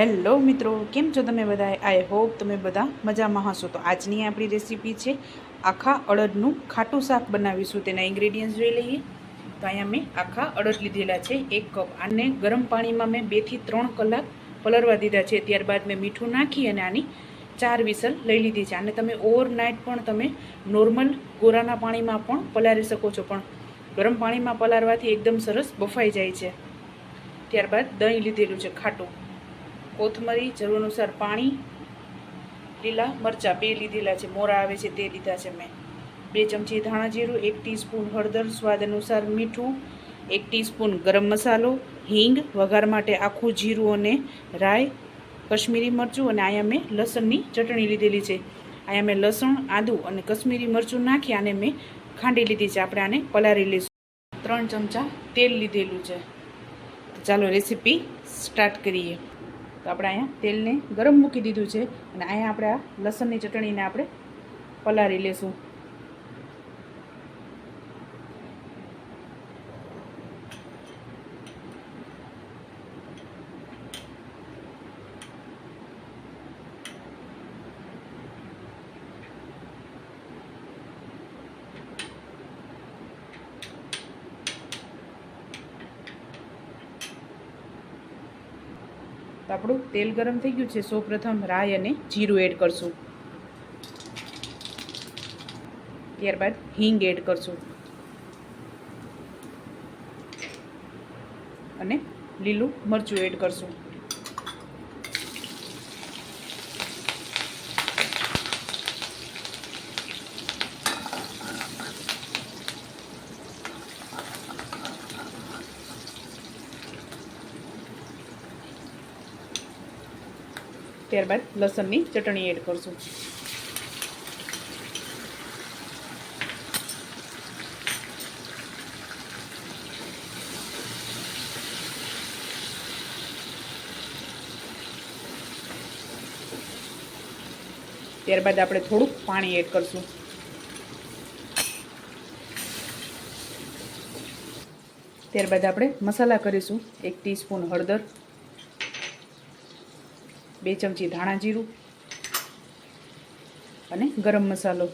Hello મિત્રો, કેમ છો તમે બધા? આઈ હોપ તમે બધા મજામાં હશો. તો આજની આપણી રેસીપી છે આખા અડદનું ખાટું શાક બનાવીશું. તેના ઇન્ગ્રેડિયન્ટ્સ જોઈ લઈએ. તો અહીંયા મેં આખા અડદ લીધેલા છે 1 કપ. આને ગરમ પાણીમાં મેં 2 થી 3 કલાક પલળવા દીધા છે. ત્યારબાદ મેં મીઠું નાખી અને આની 4 વિસલ લઈ લીધી છે. આને તમે ઓવરનાઇટ પણ તમે નોર્મલ ગોરાના પાણીમાં પણ પલાળી શકો છો, પણ ગરમ પાણીમાં પલાળવાથી એકદમ સરસ બફાઈ જાય છે. ત્યારબાદ દહીં લીધેલું છે ખાટું, કોથમરી, જરૂર અનુસાર પાણી, લીલા મરચાં 2 લીધેલા છે, મોરા આવે છે તે લીધા છે મેં, 2 ચમચી ધાણા જીરું, 1 ટીસ્પૂન હળદર, સ્વાદ અનુસાર મીઠું, 1 ટીસ્પૂન ગરમ મસાલો, હિંગ, વઘાર માટે આખું જીરું અને રાઈ, કશ્મીરી મરચું, અને અહીંયા મેં લસણની ચટણી લીધેલી છે. અહીંયા મેં લસણ, આદું અને કશ્મીરી મરચું નાખી આને મેં ખાંડી લીધી છે. આપણે આને પલાળી લઈશું. 3 ચમચા તેલ લીધેલું છે. ચાલો રેસીપી સ્ટાર્ટ કરીએ. તો આપણે અહીંયા તેલને ગરમ મૂકી દીધું છે અને અહીંયા આપણે આ લસણની ચટણીને આપણે પલાળી લેશું. તો આપણું તેલ ગરમ થઈ ગયું છે. સૌપ્રથમ રાઈ અને જીરું એડ કરશું. ત્યારબાદ હિંગ એડ કરશું અને લીલું મરચું એડ કરશું. ત્યારબાદ લસણની ચટણી એડ કરશું. ત્યારબાદ આપણે થોડુંક પાણી એડ કરશું. ત્યારબાદ આપણે મસાલા કરીશું. 1 ટીસ્પૂન હળદર, 2 ચમચી ધાણા જીરું અને ગરમ મસાલો,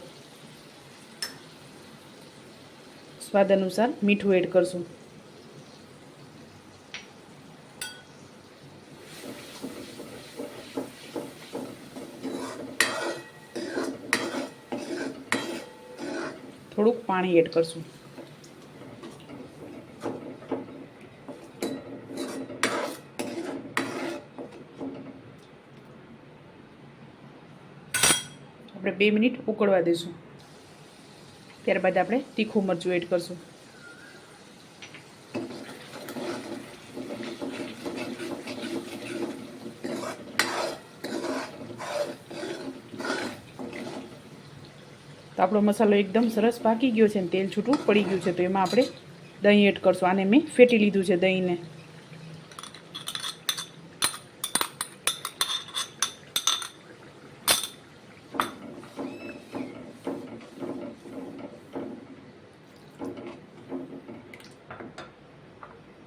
સ્વાદ અનુસાર મીઠું એડ કરશું. થોડુંક પાણી એડ કરશું. આપણે 2 મિનિટ ઉકળવા દઈશું. ત્યારબાદ આપણે તીખું મરચું એડ કરશું. તો આપણો મસાલો એકદમ સરસ પાકી ગયો છે અને તેલ છૂટું પડી ગયું છે. તો એમાં આપણે દહીં એડ કરશું. આને મેં ફેટી લીધું છે દહીંને.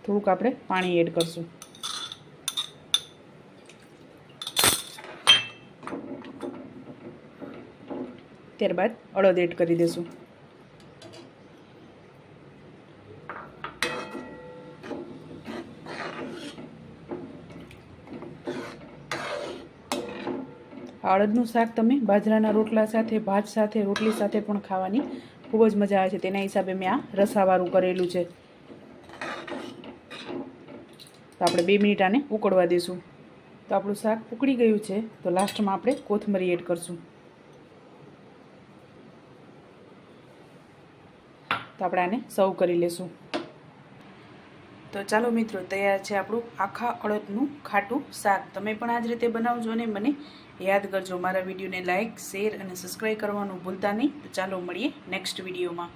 થોડુંક આપણે પાણી એડ કરશું. ત્યારબાદ અડદ એડ કરી દઈશું. અડદનું શાક તમે બાજરાના રોટલા સાથે, ભાત સાથે, રોટલી સાથે પણ ખાવાની ખૂબ જ મજા આવે છે. તેના હિસાબે મેં આ રસાવાળું કરેલું છે. તો આપણે 2 મિનિટ આને ઉકળવા દઈશું. તો આપણું શાક ઉકળી ગયું છે. તો લાસ્ટમાં આપણે કોથમરી એડ કરશું. તો આપણે આને સર્વ કરી લેશું. તો ચાલો મિત્રો, તૈયાર છે આપણું આખા અડદનું ખાટું શાક. તમે પણ આ જ રીતે બનાવજો અને મને યાદ કરજો. મારા વિડીયોને લાઇક, શેર અને સબસ્ક્રાઈબ કરવાનું ભૂલતા નહીં. તો ચાલો મળીએ નેક્સ્ટ વિડીયોમાં.